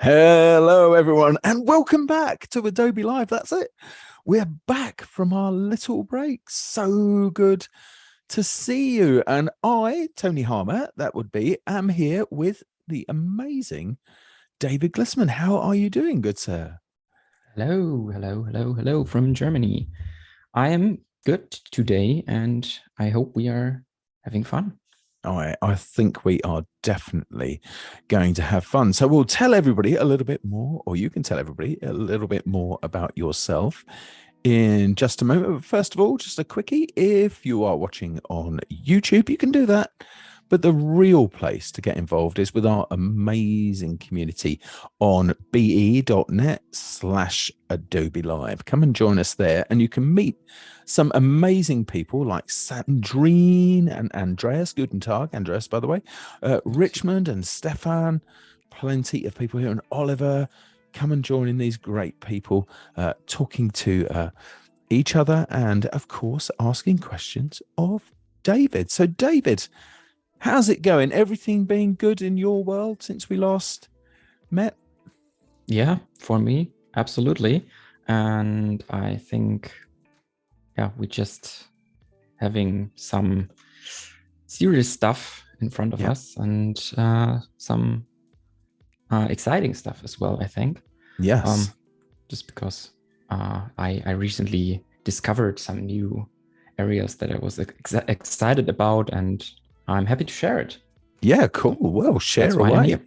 Hello, everyone, and welcome back to Adobe Live. That's it. We're back from our little break. So good to see you. And I, Tony Harmer, that would be, am here with the amazing David Glissmann. How are you doing, good sir? Hello from Germany. I am good today, and I hope we are having fun. I think we are definitely going to have fun. So we'll tell everybody a little bit more, or you can tell everybody a little bit more about yourself in just a moment. But first of all, just a quickie. If you are watching on YouTube, you can do that. But the real place to get involved is with our amazing community on be.net/Adobe Live. Come and join us there, and you can meet some amazing people like Sandrine and Andreas. Guten Tag, Andreas, by the way. Richmond and Stefan. Plenty of people here. And Oliver. Come and join in these great people talking to each other and, of course, asking questions of David. So, David, how's it going? Everything been good in your world since we last met? Yeah, for me, absolutely. And I think, yeah, we're just having some serious stuff in front of us and some exciting stuff as well, I think. Yes. Just because I recently discovered some new areas that I was excited about, and I'm happy to share it. Yeah, cool. Well, share away.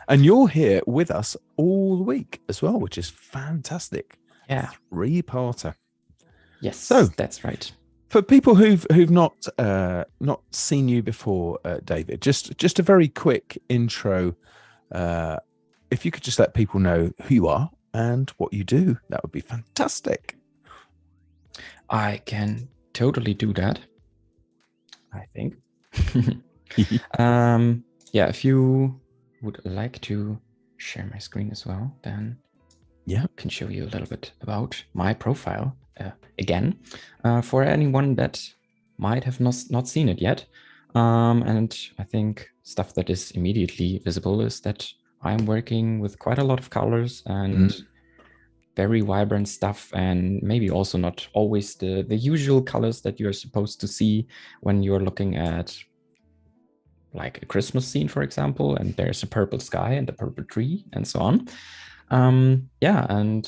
And you're here with us all week as well, which is fantastic. Yeah. 3-parter. Yes, so that's right. For people who've not seen you before, David, just a very quick intro. If you could just let people know who you are and what you do, that would be fantastic. I can totally do that, I think. Yeah, if you would like to share my screen as well, then I can show you a little bit about my profile again, for anyone that might have not seen it yet. And I think stuff that is immediately visible is that I'm working with quite a lot of colors and very vibrant stuff, and maybe also not always the usual colors that you're supposed to see when you're looking at like a Christmas scene, for example, and there's a purple sky and a purple tree and so on. Yeah, and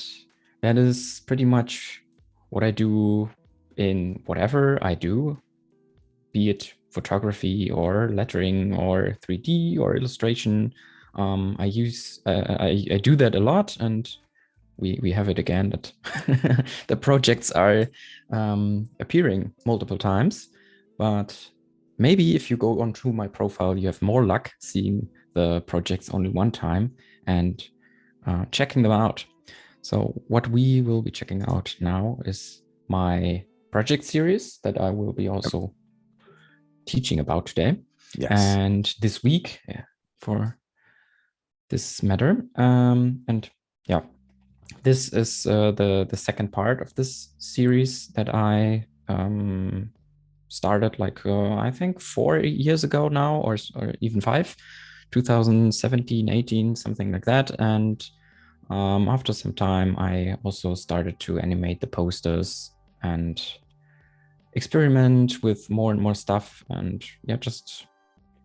that is pretty much what I do in whatever I do, be it photography or lettering or 3D or illustration. I do that a lot, and we have it again that the projects are appearing multiple times. But maybe if you go on to my profile, you have more luck seeing the projects only one time and checking them out. So what we will be checking out now is my project series that I will be also teaching about today. Yes. And this week, for this matter. And yeah, this is the second part of this series that I started like I think 4 years ago now, or even 5, 2017, 18, something like that. And after some time, I also started to animate the posters and experiment with more and more stuff, and yeah, just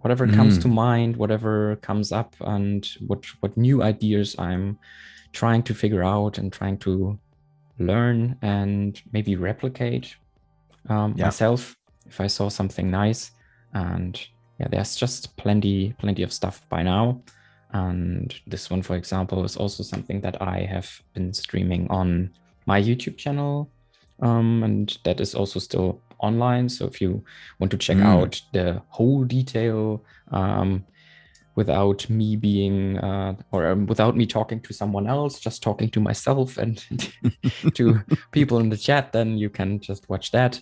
whatever comes to mind, whatever comes up, and what new ideas I'm trying to figure out and trying to learn and maybe replicate myself if I saw something nice. And yeah, there's just plenty of stuff by now. And this one, for example, is also something that I have been streaming on my YouTube channel, and that is also still online. So if you want to check out the whole detail without me being or without me talking to someone else, just talking to myself and to people in the chat, then you can just watch that.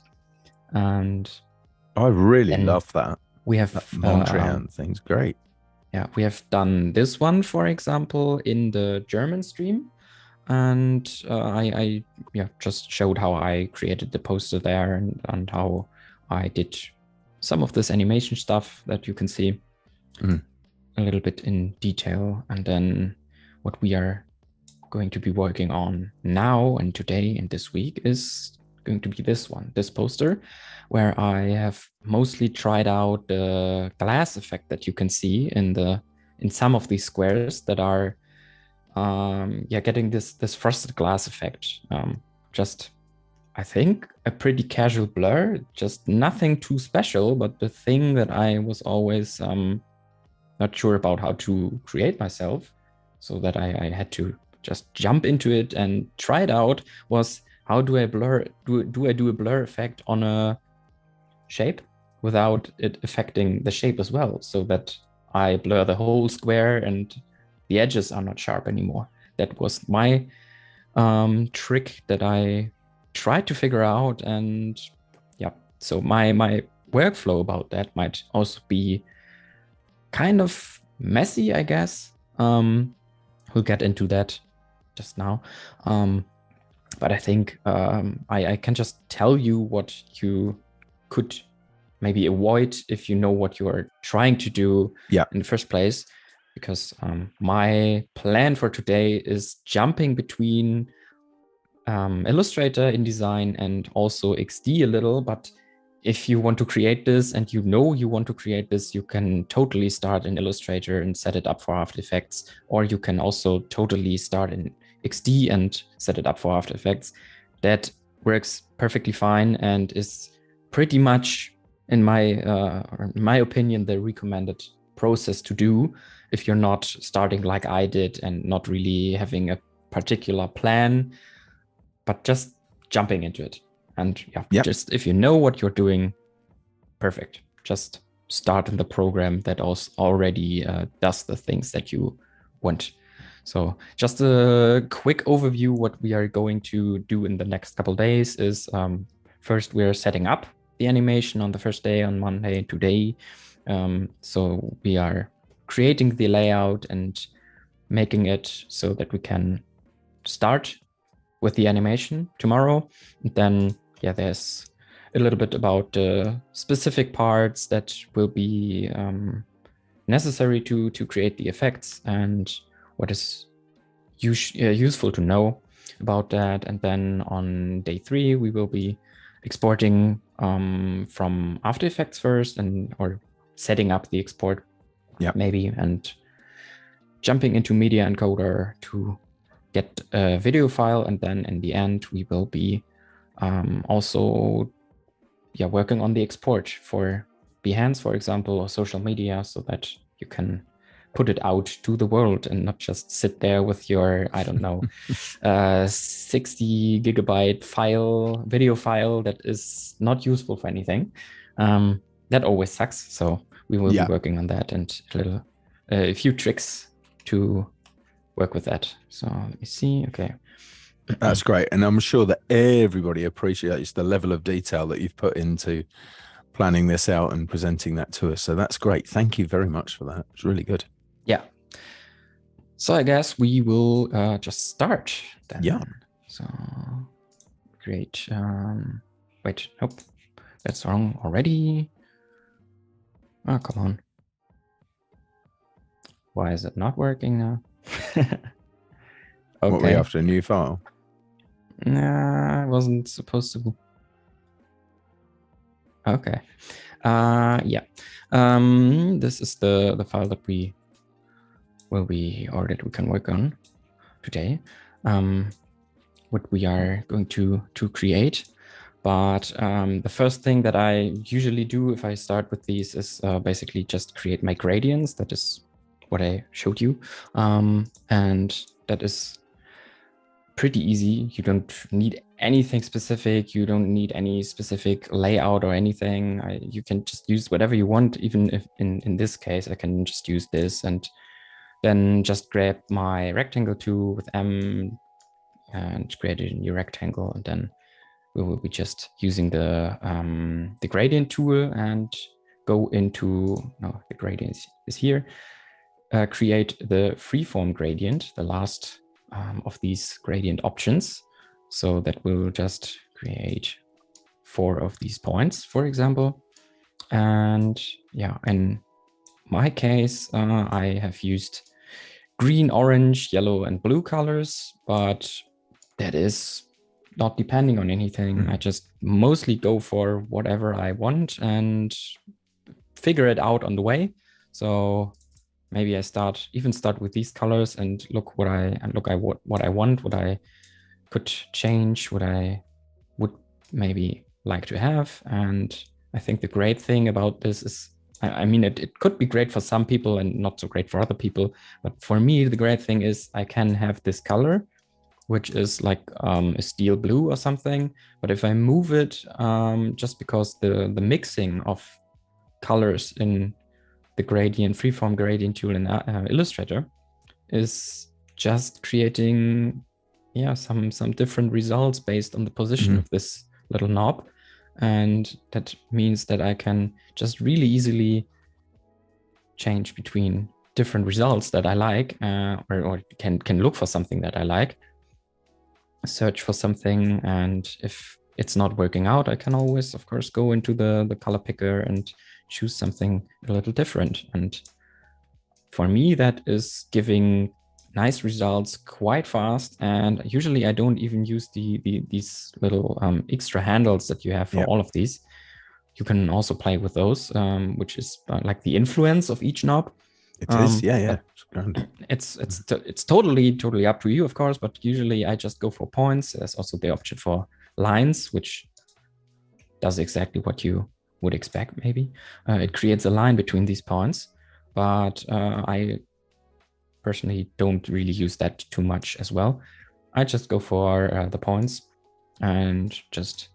And I really love that. We have Mondrian thing's great. Yeah, we have done this one, for example, in the German stream. And I just showed how I created the poster there and how I did some of this animation stuff that you can see a little bit in detail. And then what we are going to be working on now and today and this week is going to be this poster, where I have mostly tried out the glass effect that you can see in some of these squares that are getting this frosted glass effect. Just, I think, a pretty casual blur, just nothing too special, but the thing that I was always not sure about how to create myself, so that I had to just jump into it and try it out, was how do I do a blur effect on a shape without it affecting the shape as well, so that I blur the whole square and the edges are not sharp anymore. That was my trick that I tried to figure out. And yeah, so my workflow about that might also be kind of messy, I guess. We'll get into that just now. But I think I can just tell you what you could maybe avoid if you know what you are trying to do in the first place. Because my plan for today is jumping between Illustrator, InDesign, and also XD a little. But if you want to create this and you know you want to create this, you can totally start in Illustrator and set it up for After Effects, or you can also totally start in XD and set it up for After Effects. That works perfectly fine and is pretty much, in my opinion, the recommended process to do if you're not starting like I did and not really having a particular plan, but just jumping into it. And just if you know what you're doing, perfect. Just start in the program that also already does the things that you want. So just a quick overview. What we are going to do in the next couple of days is first we're setting up the animation on the first day, on Monday, today. So we are creating the layout and making it so that we can start with the animation tomorrow. And then there's a little bit about the specific parts that will be necessary to create the effects and what is useful to know about that. And then on day 3 we will be exporting from After Effects first, or setting up the export maybe, and jumping into Media Encoder to get a video file. And then in the end we will be also working on the export for Behance, for example, or social media, so that you can put it out to the world and not just sit there with your, I don't know, 60 gigabyte video file that is not useful for anything. That always sucks. So we will be working on that and a few tricks to work with that. So let me see. Okay. That's great. And I'm sure that everybody appreciates the level of detail that you've put into planning this out and presenting that to us. So that's great. Thank you very much for that. It's really good. Yeah. So I guess we will just start then. Yeah. So great. Wait, nope. That's wrong already. Oh, come on. Why is it not working now? Okay. What, we after a new file? Nah, I wasn't supposed to. Okay. This is the file that we can work on today. What we are going to create. But the first thing that I usually do if I start with these is basically just create my gradients. That is what I showed you. And that is pretty easy. You don't need anything specific. You don't need any specific layout or anything. You can just use whatever you want. Even if in this case, I can just use this and then just grab my rectangle tool with M and create a new rectangle. And then we will be just using the gradient tool and go into, no, the gradient is here. Create the freeform gradient, the last of these gradient options. So that will just create 4 of these points, for example. And in my case, I have used green, orange, yellow, and blue colors, but that is not depending on anything. I just mostly go for whatever I want and figure it out on the way. So maybe I start with these colors and look what I want, what I could change, what I would maybe like to have. And I think the great thing about this is, I mean, it could be great for some people and not so great for other people. But for me, the great thing is I can have this color, which is like a steel blue or something. But if I move it, just because the mixing of colors in the gradient, freeform gradient tool in Illustrator is just creating, yeah, some different results based on the position of this little knob. And that means that I can just really easily change between different results that I like, or can look for something that I like, search for something, and if it's not working out, I can always, of course, go into the color picker and choose something a little different. And for me, that is giving nice results quite fast. And usually I don't even use these little extra handles that you have for all of these. You can also play with those, which is like the influence of each knob. It is, yeah. It's totally up to you, of course, but usually I just go for points. There's also the option for lines, which does exactly what you would expect, maybe. It creates a line between these points, but I personally don't really use that too much as well. I just go for the points and just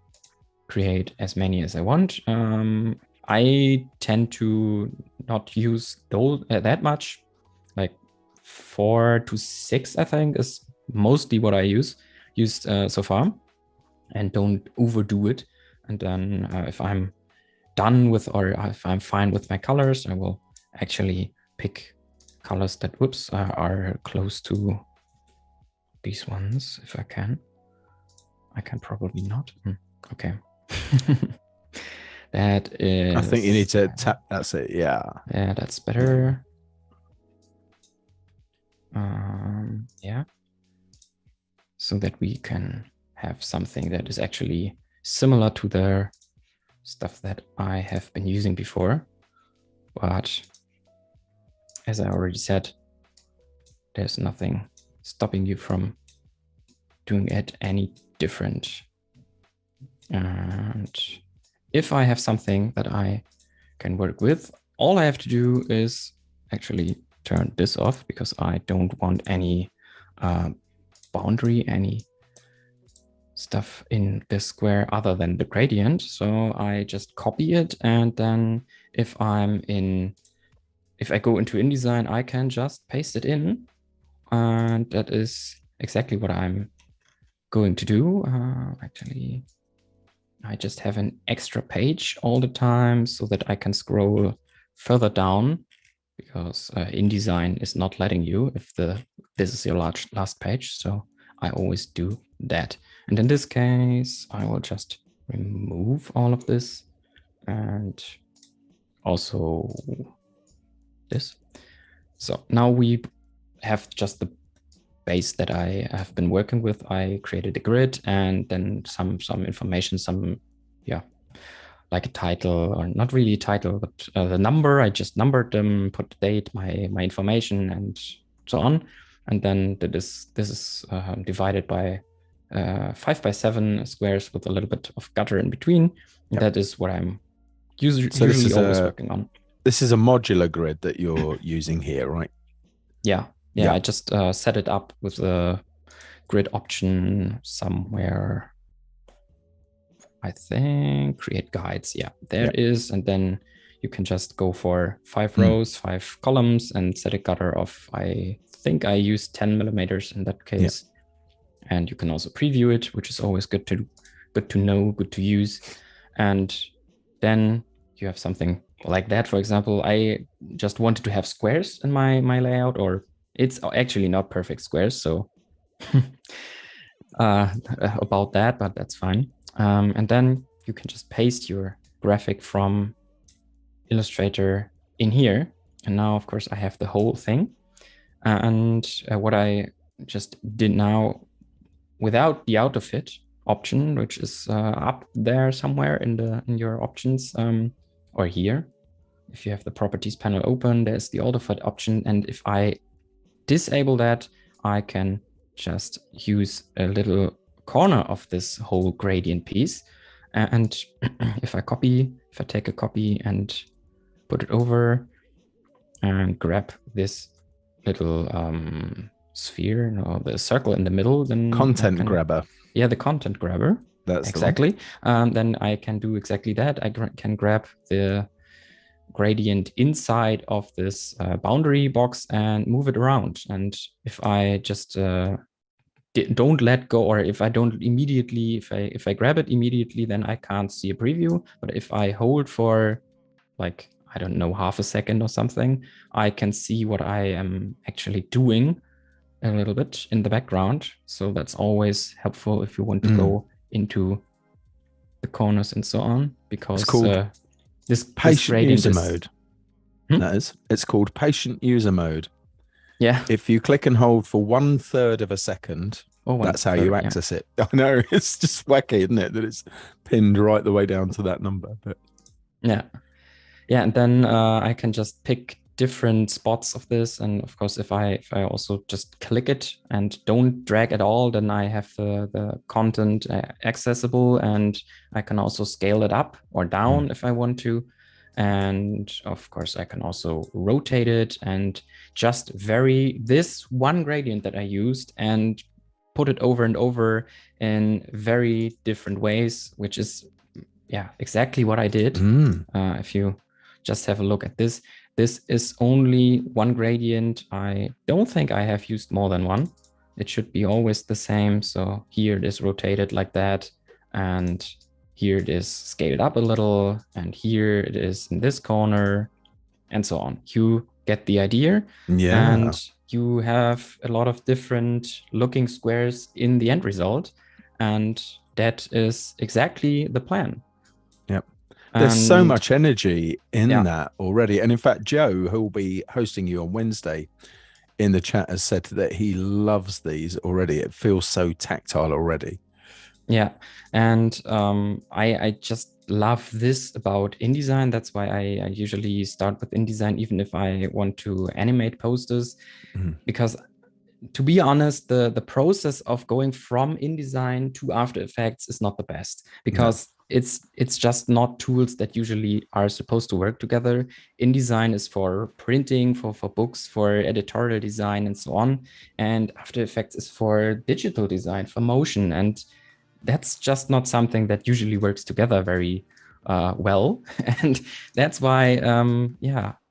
create as many as I want. I tend to not use those that much, like 4 to 6, I think, is mostly what I used so far, and don't overdo it. And then if I'm done with, or if I'm fine with my colors, I will actually pick colors that are close to these ones if I can. I can probably not. Okay. That is, I think you need to tap. That's it. Yeah. Yeah, that's better. Yeah. So that we can have something that is actually similar to the stuff that I have been using before. But as I already said, there's nothing stopping you from doing it any different. And if I have something that I can work with, all I have to do is actually turn this off, because I don't want any boundary, any stuff in this square other than the gradient. So I just copy it, and then if I go into InDesign, I can just paste it in, and that is exactly what I'm going to do. Actually, I just have an extra page all the time so that I can scroll further down, because InDesign is not letting you if this is your last page. So I always do that. And in this case, I will just remove all of this, and also this. So now we have just the base that I have been working with. I created a grid, and then some information, like a title, or not really a title, but the number. I just numbered them, put the date, my information, and so on. And then this is divided by 5x7 squares with a little bit of gutter in between. Yep. That is what I'm usually always working on. This is a modular grid that you're using here, right? Yeah. I just set it up with a grid option somewhere. I think create guides. Yeah, there is. And then you can just go for 5 rows, 5 columns, and set a gutter of, I think I used 10 millimeters in that case. And you can also preview it, which is always good to know, good to use. And then you have something like that. For example, I just wanted to have squares in my layout, or it's actually not perfect squares, so about that, but that's fine. And then you can just paste your graphic from Illustrator in here. And now, of course, I have the whole thing. And what I just did now without the auto fit option, which is up there somewhere in your options, or here, if you have the properties panel open, there's the auto fit option. And if I disable that, I can just use a little corner of this whole gradient piece. And if I take a copy and put it over and grab this little sphere, the circle in the middle, then content grabber. Yeah, the content grabber. That's exactly. Then I can do exactly that. I can grab the gradient inside of this boundary box and move it around. And if I just don't let go, or if I don't immediately, if I grab it immediately, then I can't see a preview. But if I hold for like, I don't know, half a second or something, I can see what I am actually doing a little bit in the background. So that's always helpful if you want to go into the corners and so on, because it's called this patient user mode. That is, it's called patient user mode. Yeah. If you click and hold for 1/3 of a second, that's how you access it. I know, it's just wacky, isn't it? That it's pinned right the way down to that number. But yeah. And then I can just pick different spots of this. And of course, if I also just click it and don't drag at all, then I have the content accessible, and I can also scale it up or down if I want to. And of course, I can also rotate it and just vary this one gradient that I used and put it over and over in very different ways, which is exactly what I did. If you just have a look at this, this is only one gradient. I don't think I have used more than one. It should be always the same. So here it is rotated like that, and here it is scaled up a little, and here it is in this corner, and so on. You get the idea. Yeah. And you have a lot of different looking squares in the end result. And that is exactly the plan. Yep. There's so much energy in that already. And in fact, Joe, who will be hosting you on Wednesday, in the chat has said that he loves these already. It feels so tactile already. Yeah. And I just love this about InDesign. That's why I usually start with InDesign, even if I want to animate posters, because to be honest, the process of going from InDesign to After Effects is not the best, because it's just not tools that usually are supposed to work together. InDesign is for printing, for books, for editorial design, and so on. And After Effects is for digital design, for motion. And that's just not something that usually works together very well. And that's why,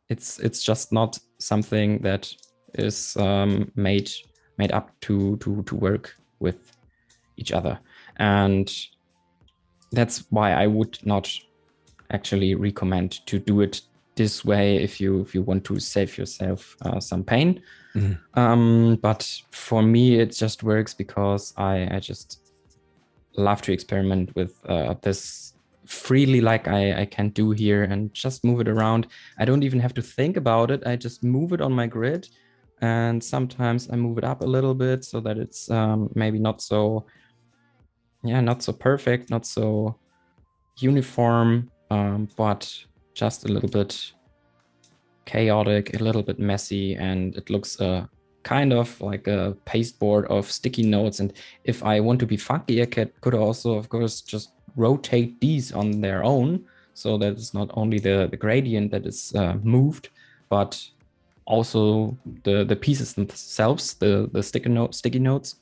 it's just not something that is made up to work with each other. And that's why I would not actually recommend to do it this way if you want to save yourself some pain. But for me, it just works because I just love to experiment with this freely, like I can do here, and just move it around. I don't even have to think about it. I just move it on my grid, and sometimes I move it up a little bit so that it's maybe not so perfect, not so uniform, but just a little bit chaotic, a little bit messy, and it looks kind of like a pasteboard of sticky notes. And if I want to be funky, I could also, of course, just rotate these on their own, so that it's not only the gradient that is moved, but also the pieces themselves, the sticky notes.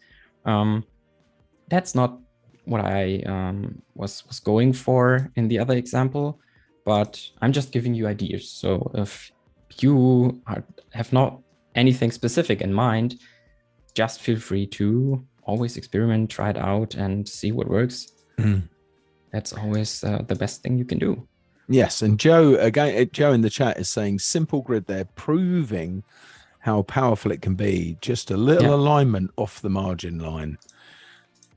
That's not what I was going for in the other example, but I'm just giving you ideas. So if you have not anything specific in mind, just feel free to always experiment, try it out, and see what works. That's always the best thing you can do. Yes, and Joe in the chat is saying simple grid there, proving how powerful it can be. Just a little alignment off the margin line,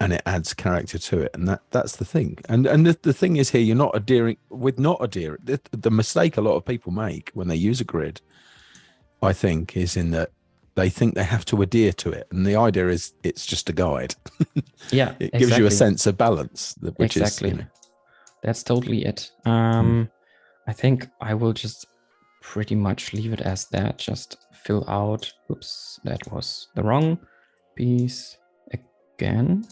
and it adds character to it. And that's the thing. And the thing is here, you're not adhering. The mistake a lot of people make when they use a grid, I think, is in that they think they have to adhere to it. And the idea is it's just a guide. Yeah, it gives you a sense of balance, which is, that's totally it. I think I will just pretty much leave it as that. Just fill out. Oops, that was the wrong piece again.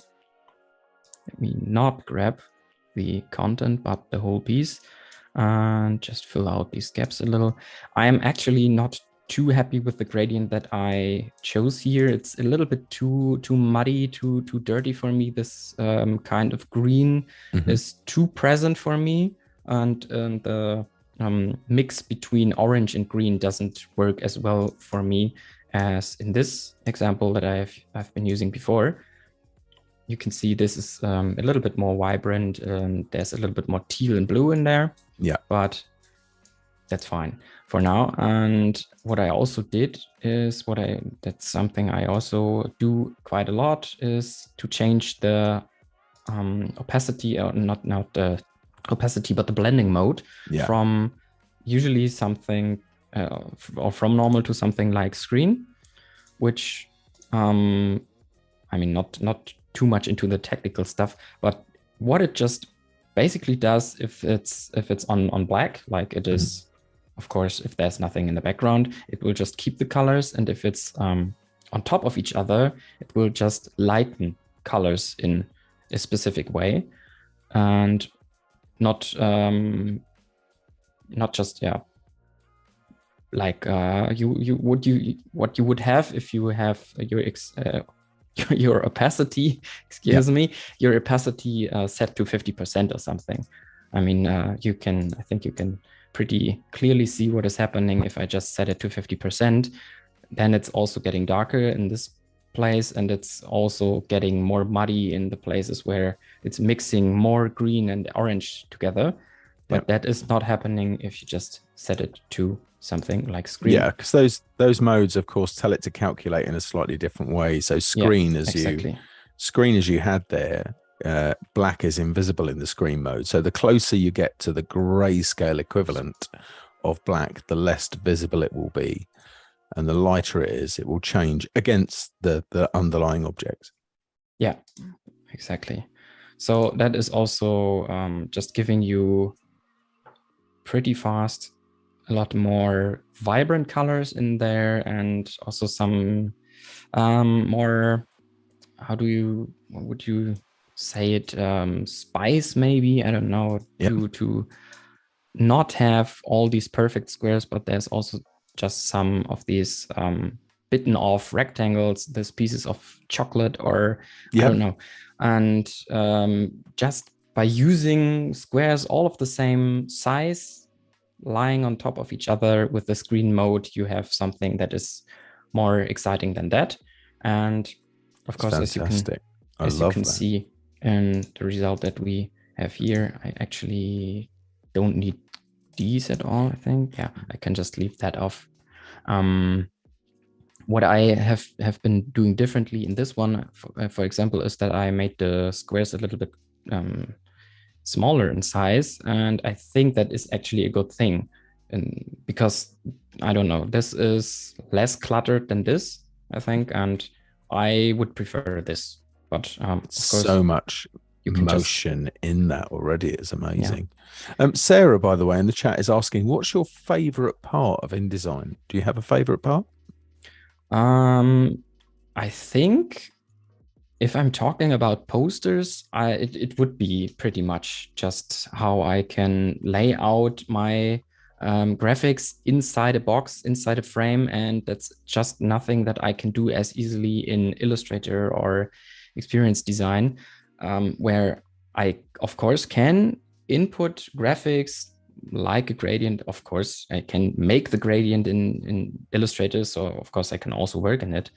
Let me not grab the content, but the whole piece, and just fill out these gaps a little. I am actually not too happy with the gradient that I chose here. It's a little bit too muddy, too dirty for me. This kind of green is too present for me, and the mix between orange and green doesn't work as well for me as in this example that I've been using before. You can see this is a little bit more vibrant. There's a little bit more teal and blue in there. Yeah, but that's fine for now. And what I also did is that's something I also do quite a lot, is to change the opacity, or not the opacity, but the blending mode from usually something or from normal to something like screen, which I mean, not too much into the technical stuff, but what it just basically does, if it's on black, like it is, of course, if there's nothing in the background, it will just keep the colors, and if it's on top of each other, it will just lighten colors in a specific way, and not just like what you would have if you have your opacity, your opacity set to 50% or something. I mean, I think you can pretty clearly see what is happening if I just set it to 50%. Then it's also getting darker in this place, and it's also getting more muddy in the places where it's mixing more green and orange together. But that is not happening if you just set it to something like screen. Yeah, because those modes, of course, tell it to calculate in a slightly different way. So screen, as you had there, black is invisible in the screen mode. So the closer you get to the grayscale equivalent of black, the less visible it will be, and the lighter it is, it will change against the underlying object. Yeah, exactly. So that is also just giving you pretty fast a lot more vibrant colors in there, and also some more, what would you say it, spice maybe, I don't know, to not have all these perfect squares, but there's also just some of these bitten off rectangles, these pieces of chocolate, or I don't know. And just by using squares all of the same size lying on top of each other with the screen mode, you have something that is more exciting than that. And of course, as you can see in the result that we have here, I actually don't need these at all, I think. Yeah, I can just leave that off. What I have been doing differently in this one, for example, is that I made the squares a little bit smaller in size, and I think that is actually a good thing, and because I don't know, this is less cluttered than this, I think, and I would prefer this. But of course, so much motion in that already is amazing. Sarah, by the way, in the chat is asking, what's your favorite part of InDesign? Do you have a favorite part? I think if I'm talking about posters, it would be pretty much just how I can lay out my graphics inside a box, inside a frame, and that's just nothing that I can do as easily in Illustrator or Experience Design, where I, of course, can input graphics like a gradient. Of course, I can make the gradient in Illustrator, so of course I can also work in it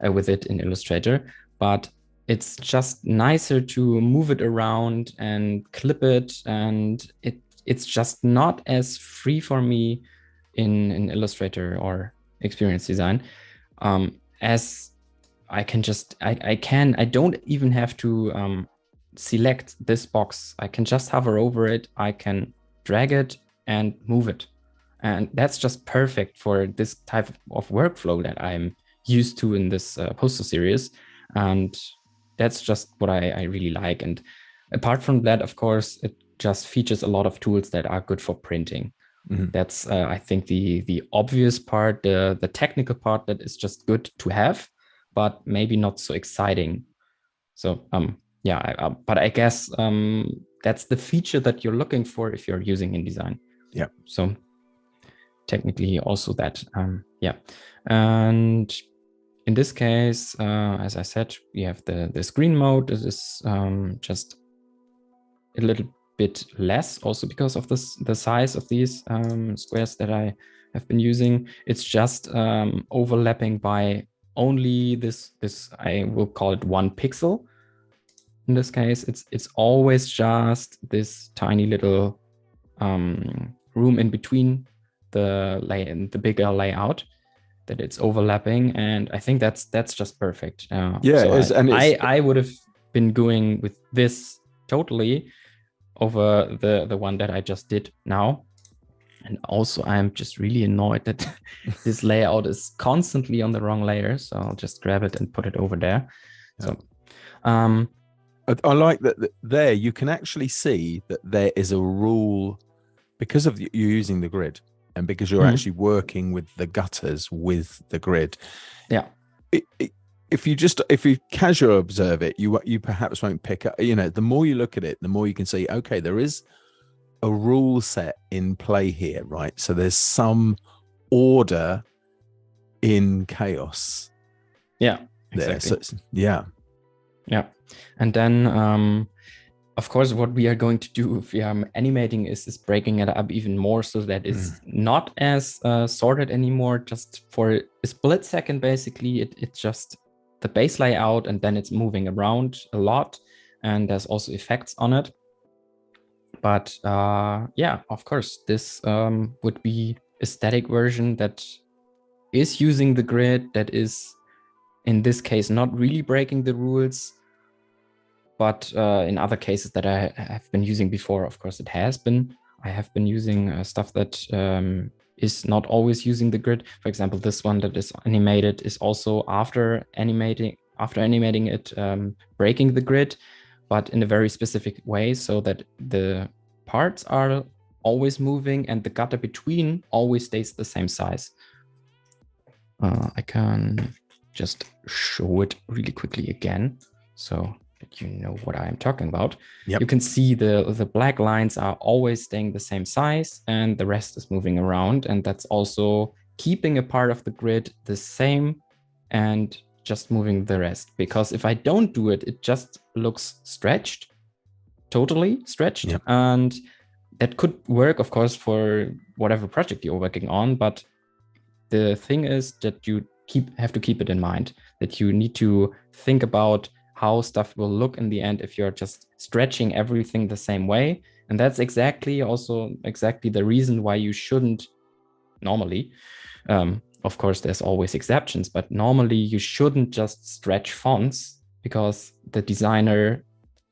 with it in Illustrator, but it's just nicer to move it around and clip it, and it's just not as free for me in Illustrator or Experience Design, as I can just I don't even have to select this box. I can just hover over it, I can drag it and move it, and that's just perfect for this type of workflow that I'm used to in this poster series. And that's just what I really like. And apart from that, of course, it just features a lot of tools that are good for printing. That's, I think, the obvious part, the technical part that is just good to have, but maybe not so exciting. So, but I guess that's the feature that you're looking for if you're using InDesign. Yeah. So technically also that, And in this case, as I said, we have the screen mode. This is just a little bit less, also because of the size of these squares that I have been using. It's just overlapping by only this I will call it 1 pixel. In this case, it's always just this tiny little room in between the bigger layout that it's overlapping, and I think that's just perfect. I would have been going with this totally over the one that I just did now. And also, I'm just really annoyed that this layout is constantly on the wrong layer. So I'll just grab it and put it over there. Yeah. So I like that there you can actually see that there is a rule because of you using the grid and because you're actually working with the gutters with the grid. Yeah. If you casually observe it, you perhaps won't pick up, the more you look at it, the more you can see, okay, there is a rule set in play here, right? So there's some order in chaos. Yeah, exactly. So, yeah. And then, of course, what we are going to do if we are animating is breaking it up even more so that it's not as sorted anymore. Just for a split second, basically, it's just the base layout, and then it's moving around a lot, and there's also effects on it. But of course, this would be a static version that is using the grid, that is, in this case, not really breaking the rules. But in other cases that I have been using before, of course, it has been. I have been using stuff that is not always using the grid. For example, this one that is animated is also after animating it, breaking the grid, but in a very specific way, so that the parts are always moving and the gutter between always stays the same size. I can just show it really quickly again, so that you know what I'm talking about. Yep. You can see the black lines are always staying the same size and the rest is moving around, and that's also keeping a part of the grid the same and just moving the rest. Because if I don't do it, it just looks stretched, totally stretched. Yep. And that could work, of course, for whatever project you're working on, but the thing is that you have to keep it in mind, that you need to think about how stuff will look in the end if you're just stretching everything the same way. And that's exactly the reason why you shouldn't normally, of course, there's always exceptions, but normally you shouldn't just stretch fonts because the designer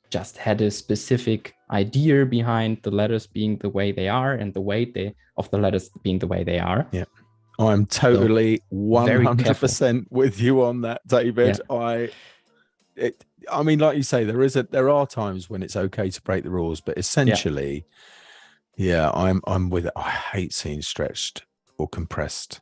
just had a specific idea behind the letters being the way they are and the weight of the letters being the way they are. Yeah. I'm totally 100% with you on that, David. Yeah. I mean, like you say, there are times when it's okay to break the rules, but essentially, I'm with it. I hate seeing stretched or compressed.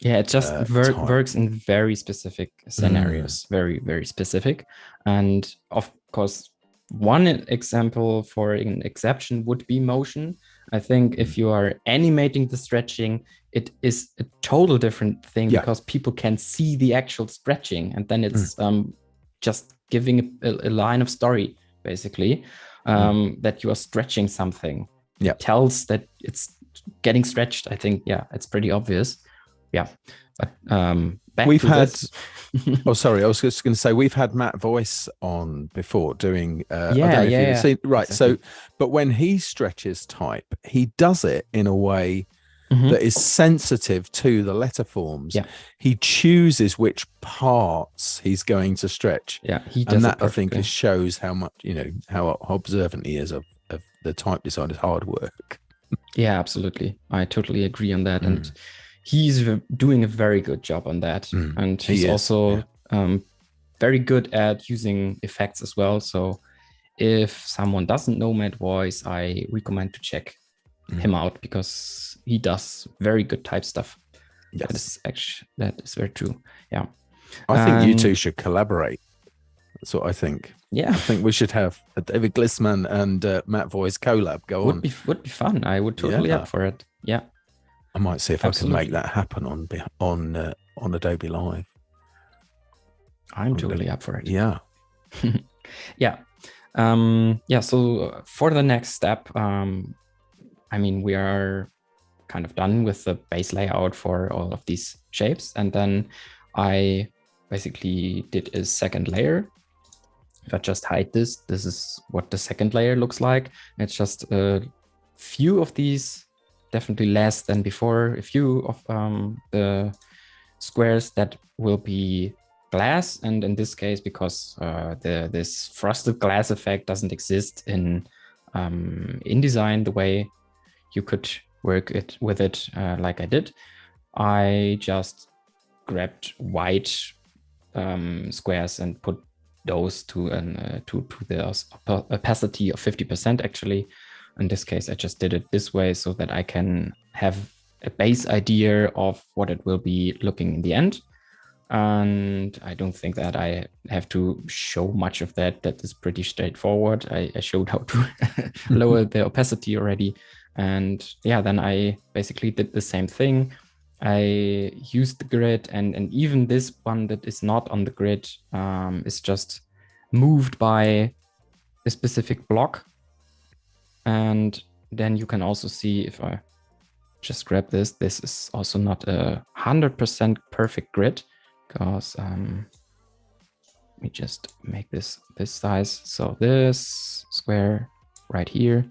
Yeah, it just works in very specific scenarios, very, very specific. And of course, one example for an exception would be motion. I think if you are animating the stretching, it is a total different thing because people can see the actual stretching, and then it's just giving a line of story, basically, that you are stretching something. Yeah, it tells that it's getting stretched. I think, it's pretty obvious. Yeah, but we've had. Oh, sorry. I was just going to say we've had Matt Voice on before doing. I don't know if you've seen, right. Exactly. So, but when he stretches type, he does it in a way that is sensitive to the letter forms. Yeah. He chooses which parts he's going to stretch. Yeah, he does, and that I think shows how much how observant he is of the type designer's hard work. Yeah, absolutely. I totally agree on that. And he's doing a very good job on that. And he's also very good at using effects as well. So if someone doesn't know Matt Voice, I recommend to check him out, because he does very good type stuff. Yes. That is very true. Yeah. I think you two should collaborate. That's what I think. Yeah. I think we should have a David Glissmann and Matt Voice collab on. Would be fun. I would totally up for it. Yeah. I might see if I can make that happen on Adobe Live. I'm totally up for it. Yeah. Yeah. So for the next step, I mean, we are kind of done with the base layout for all of these shapes. And then I basically did a second layer. If I just hide this is what the second layer looks like. It's just a few of these, definitely less than before, a few of the squares that will be glass. And in this case, because this frosted glass effect doesn't exist in InDesign the way you could work with it like I did, I just grabbed white squares and put those to the opacity of 50%. Actually, in this case, I just did it this way so that I can have a base idea of what it will be looking in the end. And I don't think that I have to show much of that. That is pretty straightforward. I showed how to lower the opacity already. And yeah, then I basically did the same thing. I used the grid, and even this one that is not on the grid is just moved by a specific block. And then you can also see, if I just grab this is also not a 100% perfect grid, because let me just make this size. So this square right here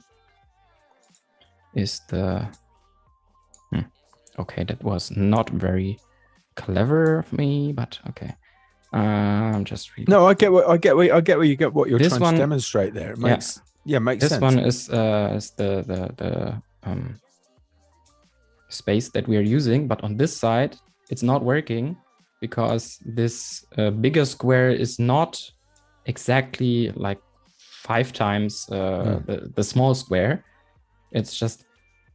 is the okay, that was not very clever of me, but okay. I'm just reading. No, I get what you're trying to demonstrate there. It makes makes this sense. This one is the space that we are using, but on this side it's not working because this bigger square is not exactly like 5 times the small square. It's just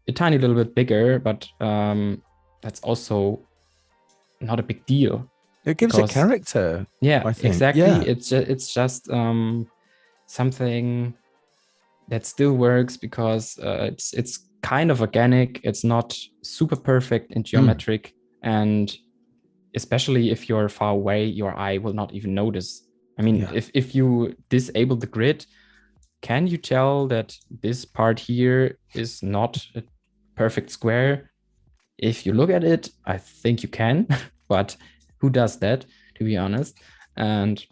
a tiny little bit bigger, but that's also not a big deal. It gives a character. Yeah, I think. exactly. Yeah. It's just something that still works because it's kind of organic. It's not super perfect and geometric, and especially if you're far away, your eye will not even notice. I mean, if you disable the grid, can you tell that this part here is not a perfect square? If you look at it, I think you can, but who does that, to be honest? And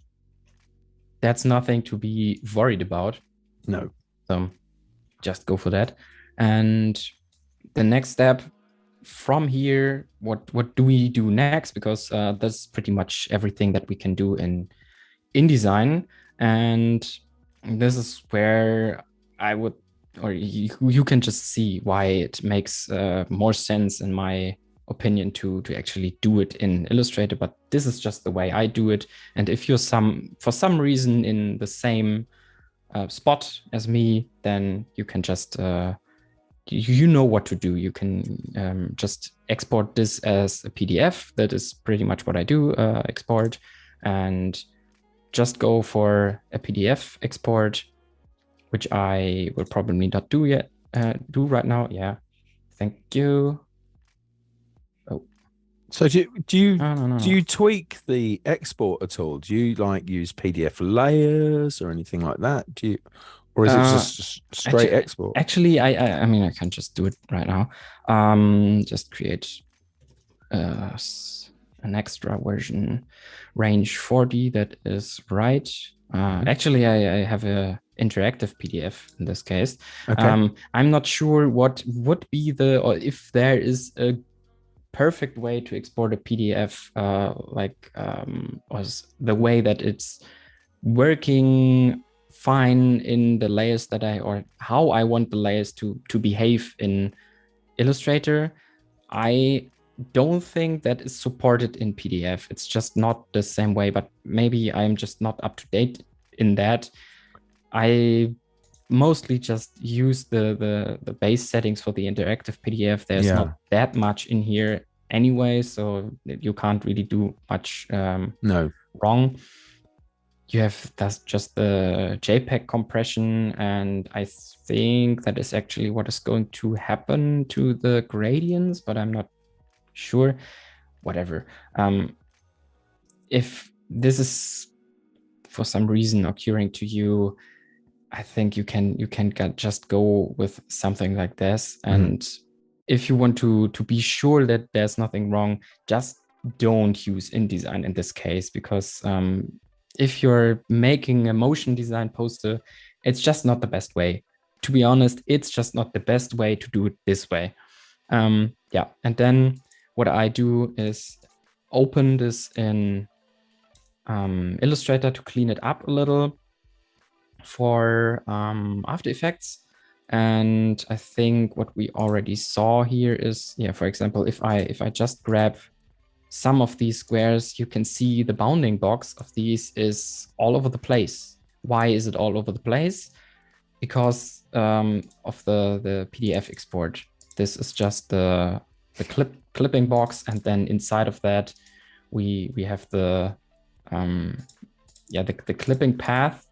that's nothing to be worried about. No. So just go for that. And the next step from here, what do we do next? Because that's pretty much everything that we can do in InDesign. And this is where I would, or you can just see why it makes more sense, in my opinion, to actually do it in Illustrator. But this is just the way I do it. And if you're for some reason in the same spot as me, then you can just you know what to do. You can just export this as a PDF. That is pretty much what I do, export, and just go for a PDF export, which I will probably not do yet. Do right now. Yeah, thank you. Oh, so do you tweak the export at all? Do you like use PDF layers or anything like that? Do you, or is it just straight export? Actually, I mean, I can just do it right now. Just create an extra version, range 40. That is right. Actually, I have a interactive PDF in this case. Okay. I'm not sure what would be or if there is a perfect way to export a PDF, was the way that it's working fine in the layers that or how I want the layers to behave in Illustrator. I don't think that is supported in PDF. It's just not the same way, but maybe I'm just not up to date in that. I mostly just use the base settings for the interactive PDF. There's not that much in here anyway, so you can't really do much wrong. You have just the JPEG compression, and I think that is actually what is going to happen to the gradients, but I'm not sure. Whatever. If this is for some reason occurring to you, I think you can just go with something like this. And if you want to be sure that there's nothing wrong, just don't use InDesign in this case, because if you're making a motion design poster, it's just not the best way. To be honest, it's just not the best way to do it this way. Yeah, and then what I do is open this in Illustrator to clean it up a little for After Effects. And I think what we already saw here is, yeah, for example, if I just grab some of these squares, you can see the bounding box of these is all over the place. Why is it all over the place? Because of the PDF export. This is just the clipping box, and then inside of that we have the clipping path,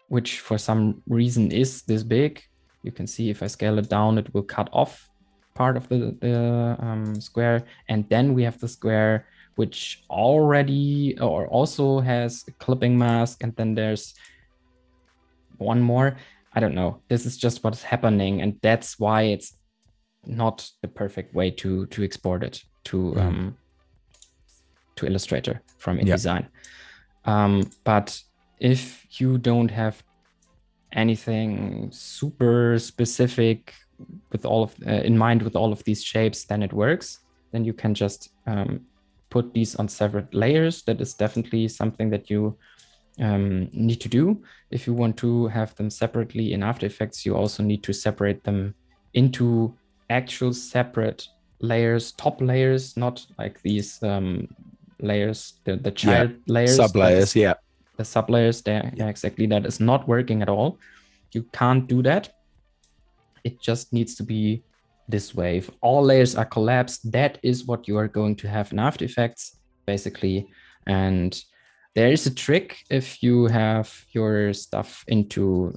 which for some reason is this big. You can see if I scale it down, it will cut off part of the square. And then we have the square, which already or also has a clipping mask. And then there's one more. I don't know. This is just what's happening. And that's why it's not the perfect way to export it to Illustrator from InDesign. But if you don't have anything super specific with all of in mind with all of these shapes, then it works. Then you can just put these on separate layers. That is definitely something that you need to do. If you want to have them separately in After Effects, you also need to separate them into actual separate layers, top layers, not like these layers, the child layers, sub layers, the sub layers there. Yeah, exactly. That is not working at all. You can't do that. It just needs to be this way. If all layers are collapsed, that is what you are going to have in After Effects, basically. And there is a trick if you have your stuff into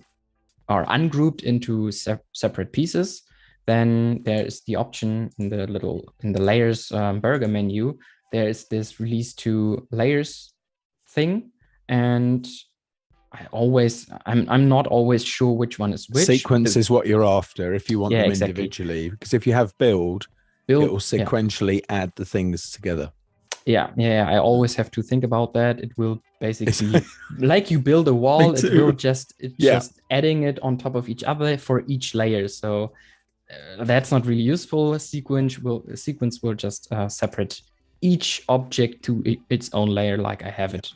or ungrouped into separate pieces. Then there is the option in the layers burger menu. There is this release to layers thing, and I'm not always sure which one is which. Sequence is what you're after if you want them individually, because if you have build it will sequentially add the things together. I always have to think about that. It will basically like you build a wall, it will just adding it on top of each other for each layer. So that's not really useful. Sequence will just separate each object to its own layer, like I have it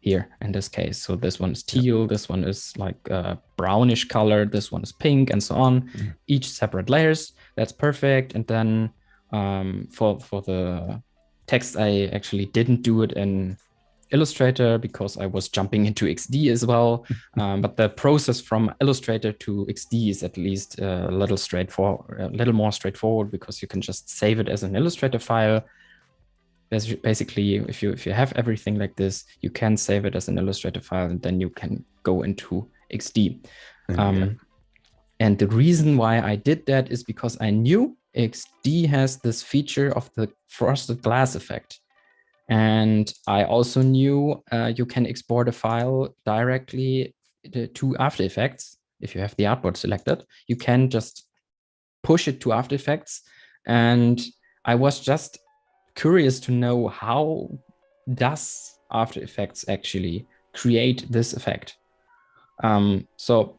here in this case. So this one is teal, this one is like a brownish color, this one is pink, and so on. Each separate layers. That's perfect. And then for the text, I actually didn't do it in Illustrator because I was jumping into XD as well. But the process from Illustrator to XD is at least a little more straightforward, because you can just save it as an Illustrator file. There's basically, if you have everything like this, you can save it as an Illustrator file, and then you can go into XD. And the reason why I did that is because I knew XD has this feature of the frosted glass effect. And I also knew you can export a file directly to After Effects. If you have the artboard selected, you can just push it to After Effects. And I was just curious to know, how does After Effects actually create this effect? So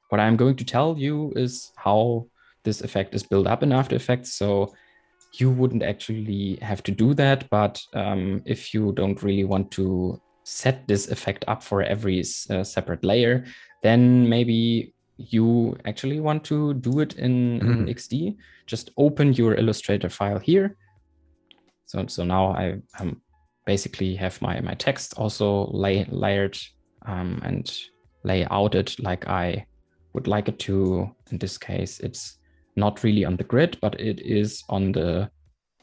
what I'm going to tell you is how this effect is built up in After Effects. So you wouldn't actually have to do that, but if you don't really want to set this effect up for every separate layer, then maybe you actually want to do it in XD, just open your Illustrator file here. So now I basically have my text also layered and layouted like I would like it to. In this case, it's not really on the grid, but it is on the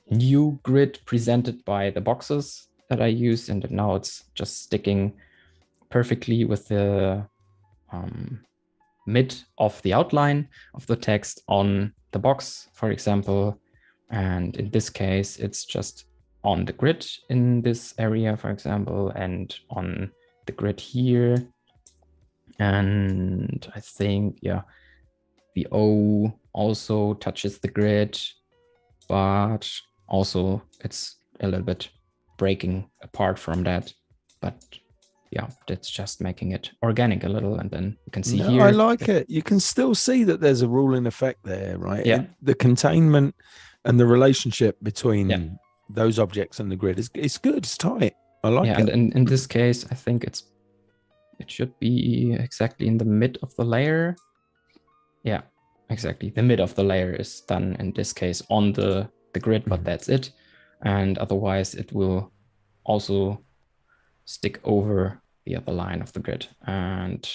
new grid presented by the boxes that I use. And now it's just sticking perfectly with the mid of the outline of the text on the box, for example. And in this case, it's just on the grid in this area, for example, and on the grid here. And I think, yeah, the O also touches the grid, but also it's a little bit breaking apart from that. But yeah, that's just making it organic a little. And then you can see here. I like it. You can still see that there's a ruling effect there, right? Yeah. The containment and the relationship between those objects and the grid is good. It's tight. I like it. And in this case, I think it should be exactly in the mid of the layer. Yeah, exactly. The mid of the layer is done in this case on the grid, but that's it. And otherwise it will also stick over the other line of the grid. And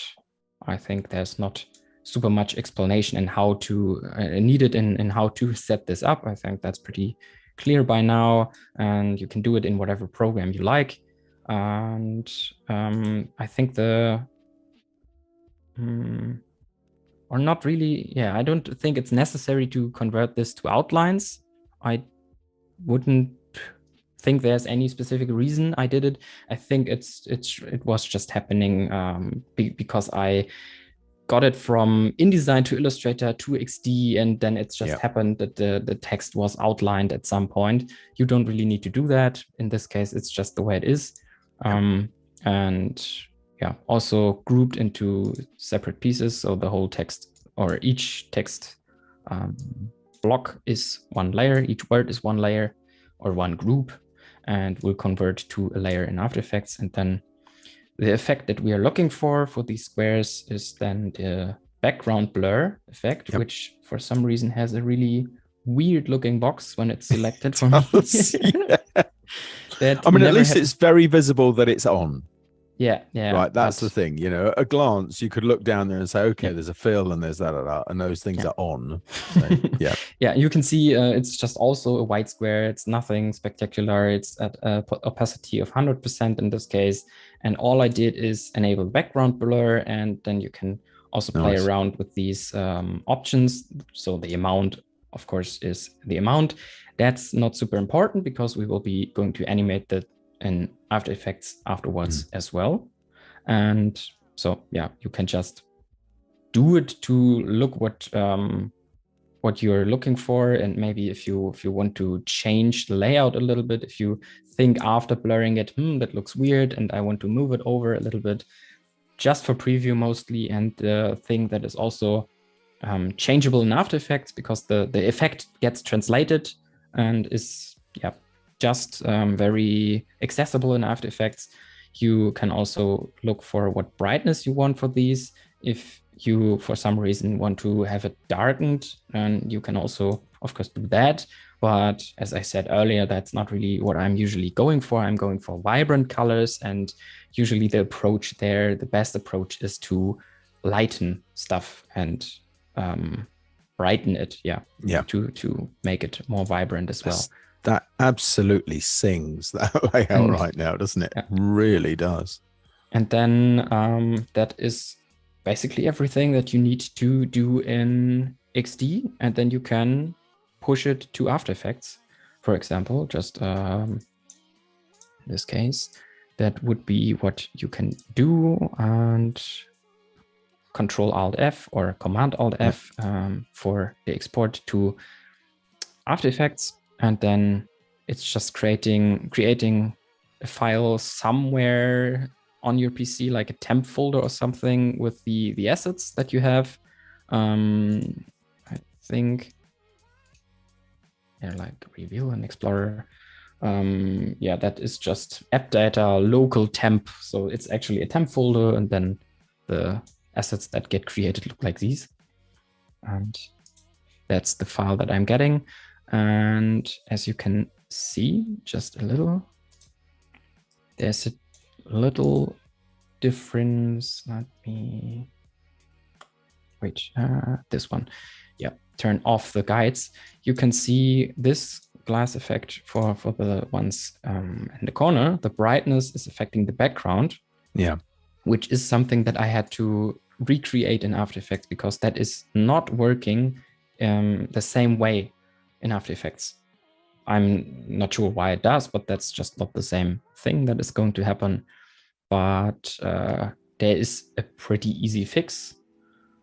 I think there's not super much explanation in how to needed in how to set this up. I think that's pretty clear by now, and you can do it in whatever program you like. And I think or not really, yeah, I don't think it's necessary to convert this to outlines. I wouldn't think there's any specific reason I did it. I think it was just happening because I got it from InDesign to Illustrator to XD, and then it's just happened that the text was outlined at some point. You don't really need to do that. In this case, it's just the way it is. And yeah, also grouped into separate pieces. So the whole text, or each text block is one layer, each word is one layer or one group, and will convert to a layer in After Effects. And then the effect that we are looking for these squares is then the background blur effect, which for some reason has a really weird looking box when it's selected for me. I mean, at least it's very visible that it's on. Yeah. Right, that's the thing. You know, at a glance, you could look down there and say, okay, there's a fill and there's that, and those things are on. So, yeah, you can see it's just also a white square. It's nothing spectacular. It's at opacity of 100% in this case. And all I did is enable background blur, and then you can also play around with these options. So the amount, of course, is the amount. That's not super important because we will be going to animate that in After Effects afterwards as well. And so, yeah, you can just do it to look what you're looking for. And maybe if you want to change the layout a little bit, if you think after blurring it, that looks weird and I want to move it over a little bit, just for preview mostly. And the thing that is also changeable in After Effects, because the effect gets translated and is just very accessible in After Effects. You can also look for what brightness you want for these. If you, for some reason, want to have it darkened, and you can also, of course, do that. But as I said earlier, that's not really what I'm usually going for. I'm going for vibrant colors, and usually the approach there, the best approach is to lighten stuff and brighten it, to make it more vibrant as well. That absolutely sings that layout right now, doesn't it? It really does. And then that is basically everything that you need to do in XD. And then you can push it to After Effects, for example, just in this case, that would be what you can do. And Control-Alt-F or Command-Alt-F for the export to After Effects. And then it's just creating a file somewhere on your PC, like a temp folder or something with the assets that you have. I think, like Reveal and Explorer. That is just app data local temp. So it's actually a temp folder, and then the assets that get created look like these. And that's the file that I'm getting. And as you can see, just a little, there's a little difference. Let me wait, this one. Yeah, turn off the guides. You can see this glass effect for the ones in the corner. The brightness is affecting the background. Yeah. Which is something that I had to recreate in After Effects because that is not working the same way in After Effects. I'm not sure why it does, but that's just not the same thing that is going to happen. But there is a pretty easy fix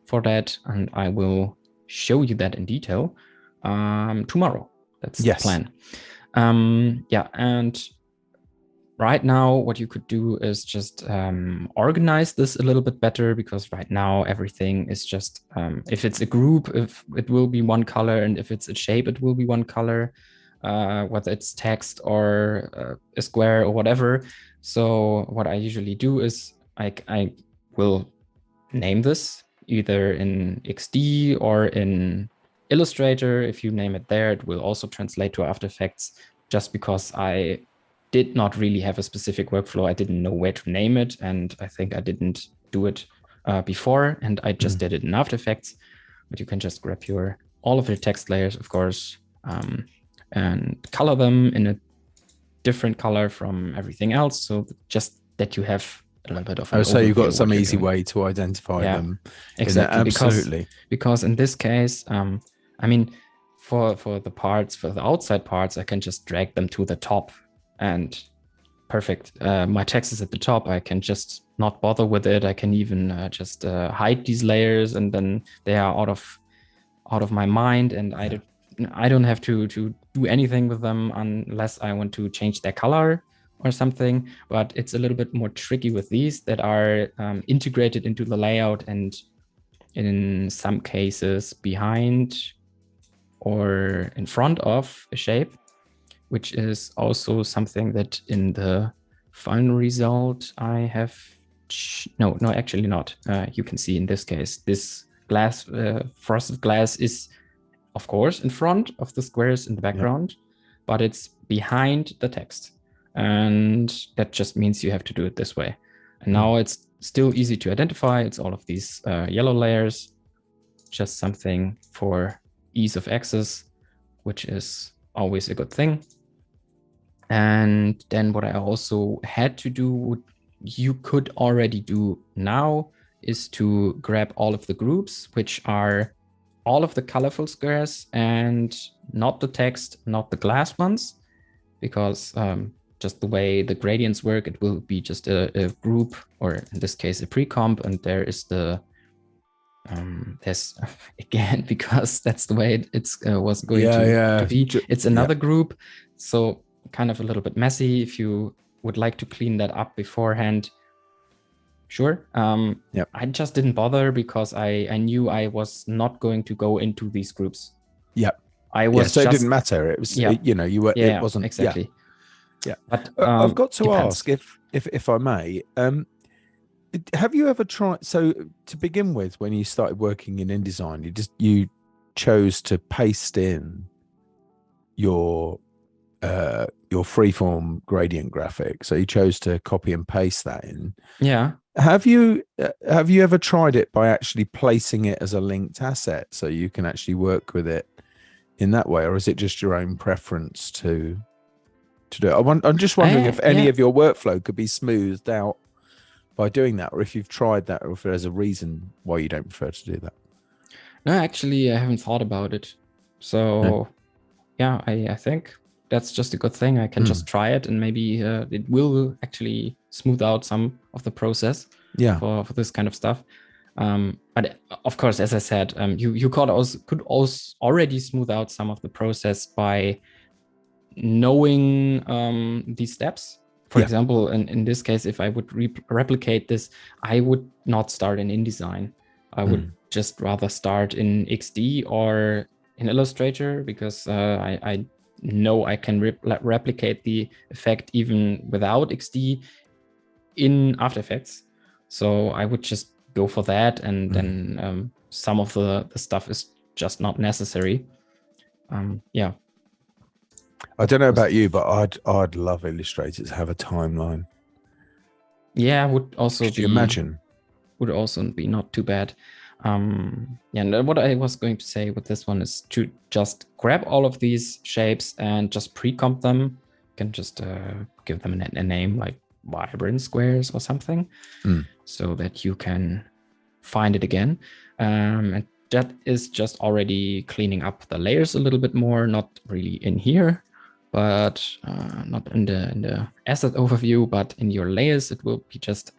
for that, and I will show you that in detail tomorrow. That's the plan. Yeah, and right now, what you could do is just organize this a little bit better, because right now everything is just, if it's a group, if it will be one color, and if it's a shape, it will be one color, whether it's text or a square or whatever. So what I usually do is I will name this either in XD or in Illustrator. If you name it there, it will also translate to After Effects, just because I did not really have a specific workflow. I didn't know where to name it, and I think I didn't do it before, and I just did it in After Effects. But you can just grab all of your text layers, of course, and color them in a different color from everything else, so just that you have a little bit of an so you've got some easy doing. way to identify them. Exactly. Absolutely. Because in this case, I mean, for the outside parts, I can just drag them to the top. And perfect. My text is at the top. I can just not bother with it. I can even just hide these layers, and then they are out of my mind. And I don't have to do anything with them unless I want to change their color or something. But it's a little bit more tricky with these that are integrated into the layout, and in some cases behind or in front of a shape, which is also something that in the final result I have, no, actually not. You can see in this case, this glass, frosted glass is of course in front of the squares in the background, but it's behind the text. And that just means you have to do it this way. And now it's still easy to identify. It's all of these yellow layers, just something for ease of access, which is always a good thing. And then what I also had to do, you could already do now, is to grab all of the groups, which are all of the colorful squares and not the text, not the glass ones, because just the way the gradients work, it will be just a group, or in this case, a pre-comp, and there is the, there's again, because that's the way it was going to be. It's another group. So kind of a little bit messy. If you would like to clean that up beforehand, sure. I just didn't bother because I knew I was not going to go into these groups. I was so it didn't matter. It was you know, you were it wasn't exactly. But I've got to ask, if I may, have you ever tried, so to begin with, when you started working in InDesign, you chose to paste in your freeform gradient graphic, so you chose to copy and paste that in. Have you ever tried it by actually placing it as a linked asset, so you can actually work with it in that way, or is it just your own preference to do it? I'm just wondering if any of your workflow could be smoothed out by doing that, or if you've tried that, or if there's a reason why you don't prefer to do that. No, actually, I haven't thought about it. So yeah, I think that's just a good thing. I can just try it, and maybe it will actually smooth out some of the process for this kind of stuff. But of course, as I said, you could also already smooth out some of the process by knowing these steps. For example, in this case, if I would replicate this, I would not start in InDesign. I would just rather start in XD or in Illustrator, because I know I can replicate the effect even without XD in After Effects. So I would just go for that, and then some of the stuff is just not necessary. Yeah. I don't know about you, but I'd love Illustrator to have a timeline. Yeah, would also Could you imagine? Would also be not too bad. Yeah, and what I was going to say with this one is to just grab all of these shapes and just pre-comp them. You can just give them a name like vibrant squares or something, so that you can find it again. And that is just already cleaning up the layers a little bit more, not really in here, but not in the asset overview, but in your layers, it will be just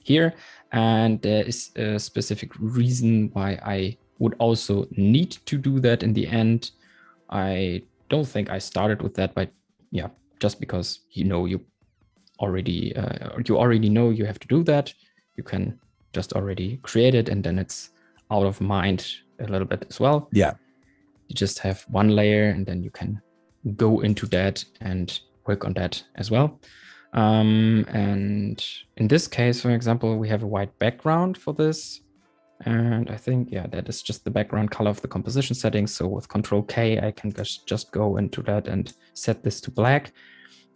here. And there is a specific reason why I would also need to do that in the end. I don't think I started with that, but yeah, just because you already know you have to do that, you can just already create it, and then it's out of mind a little bit as well. Yeah, you just have one layer, and then you can go into that and work on that as well. And in this case, for example, we have a white background for this. And I think, yeah, that is just the background color of the composition settings. So with Control K, I can just go into that and set this to black.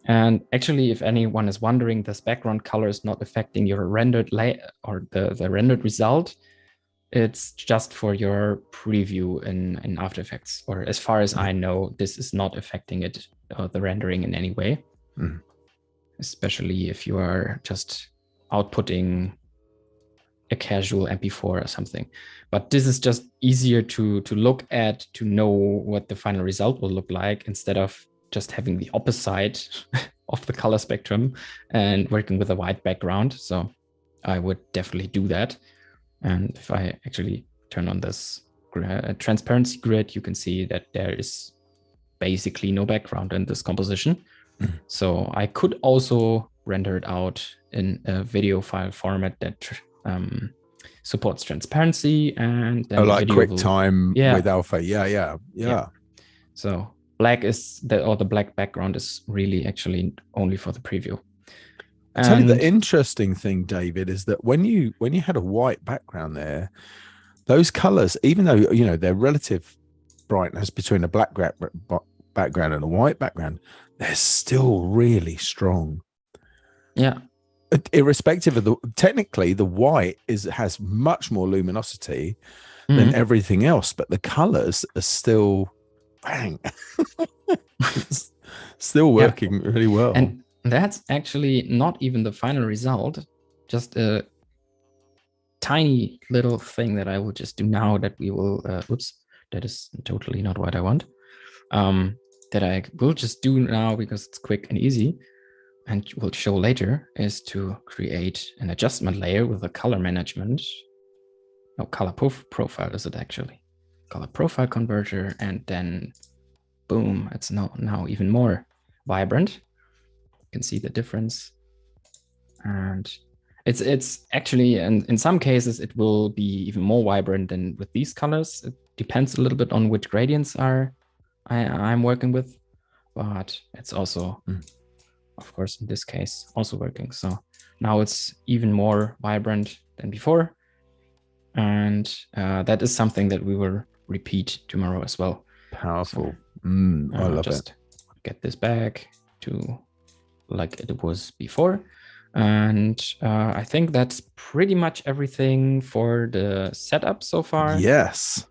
And actually, if anyone is wondering, this background color is not affecting your rendered layer or the rendered result. It's just for your preview in After Effects, or as far as I know, this is not affecting it, the rendering in any way. Especially if you are just outputting a casual MP4 or something. But this is just easier to look at, to know what the final result will look like, instead of just having the opposite of the color spectrum and working with a white background. So I would definitely do that. And if I actually turn on this transparency grid, you can see that there is basically no background in this composition. So I could also render it out in a video file format that supports transparency, and then like QuickTime with Alpha. Yeah. So black is the black background is really actually only for the preview. I'll tell you the interesting thing, David, is that when you had a white background there, those colors, even though they're relative brightness between a black background and a white background, they're still really strong. Yeah. Irrespective of technically the white has much more luminosity than everything else, but the colors are still bang. Still working really well. And that's actually not even the final result, just a tiny little thing that I will just do now, that we will, oops, that is totally not what I want. That I will just do now because it's quick and easy, and will show later, is to create an adjustment layer with a color management. No, color profile is it actually. Color profile converter, and then boom, it's now even more vibrant. You can see the difference. And it's actually, and in some cases, it will be even more vibrant than with these colors. It depends a little bit on which gradients I'm working with, but it's also, of course, in this case, also working. So now it's even more vibrant than before. And that is something that we will repeat tomorrow as well. Powerful. So, I love it. Get this back to like it was before. And I think that's pretty much everything for the setup so far. Yes.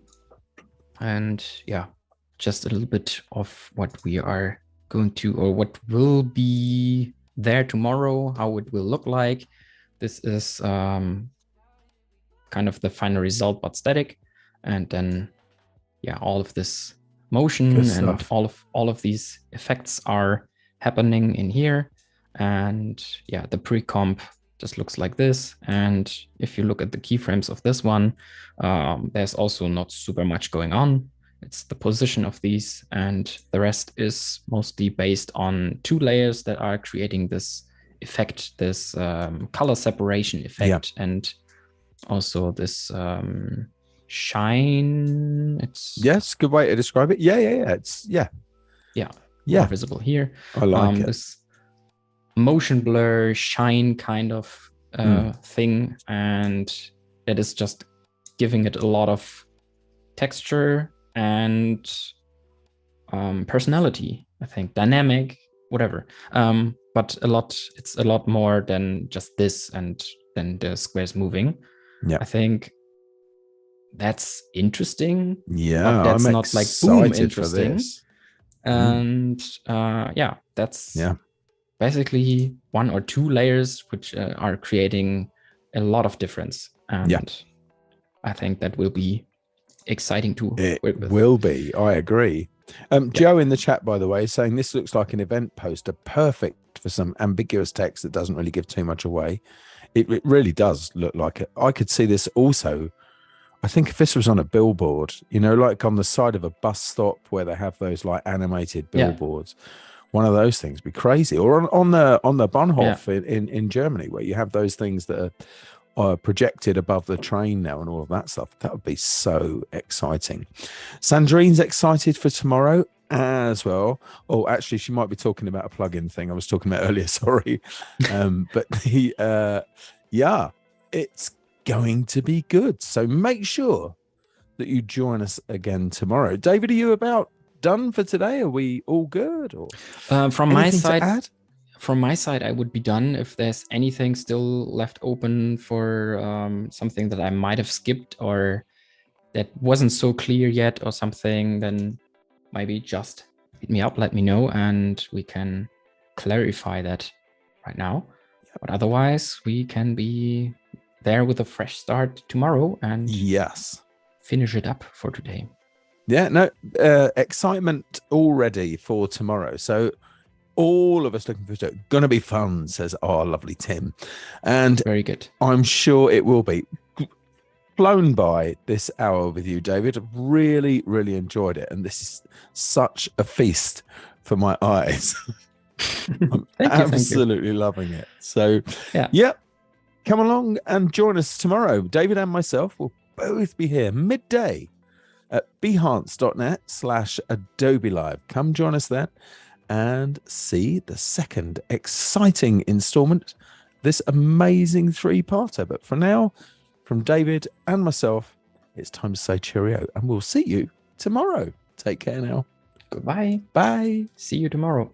And yeah, just a little bit of what we are going to, or what will be there tomorrow, how it will look like. This is kind of the final result, but static. And then, yeah, all of this motion and all of these effects are happening in here. And yeah, the pre-comp just looks like this. And if you look at the keyframes of this one, there's also not super much going on. It's the position of these, and the rest is mostly based on two layers that are creating this effect, this color separation effect, and also this shine. It's good way to describe it. It's more visible here. I like it. This motion blur shine kind of thing, and that is just giving it a lot of texture and personality, I think, dynamic, whatever. But it's a lot more than just this and then the squares moving. Yeah. I think that's interesting. Yeah, but that's I'm not like boom excited interesting. for this. And that's basically 1 or 2 layers which are creating a lot of difference. And I think that will be exciting to work with. It will be. I agree. Joe in the chat, by the way, is saying this looks like an event poster, perfect for some ambiguous text that doesn't really give too much away. It really does look like it. I could see this also. I think if this was on a billboard, you know, like on the side of a bus stop where they have those like animated billboards, one of those things would be crazy. Or on the Bahnhof in Germany, where you have those things that are projected above the train now and all of that stuff. That would be so exciting. Sandrine's excited for tomorrow as well. Oh, actually, she might be talking about a plugin thing I was talking about earlier. Sorry. But it's going to be good. So make sure that you join us again tomorrow. David, are you about done for today? Are we all good? Or from my side, I would be done. If there's anything still left open for something that I might have skipped or that wasn't so clear yet or something, then maybe just hit me up, let me know, and we can clarify that right now. But otherwise, we can be there with a fresh start tomorrow and finish it up for today. Excitement already for tomorrow. So all of us looking for it. Gonna be fun, says our lovely Tim. And very good. I'm sure it will be. Flown by this hour with you, David. Really, really enjoyed it. And this is such a feast for my eyes. I'm absolutely loving it. So come along and join us tomorrow. David and myself will both be here midday at behance.net/Adobe Live. Come join us then and see the second exciting installment, this amazing 3-parter. But for now, from David and myself, it's time to say cheerio, and we'll see you tomorrow. Take care now. Goodbye. Bye. See you tomorrow.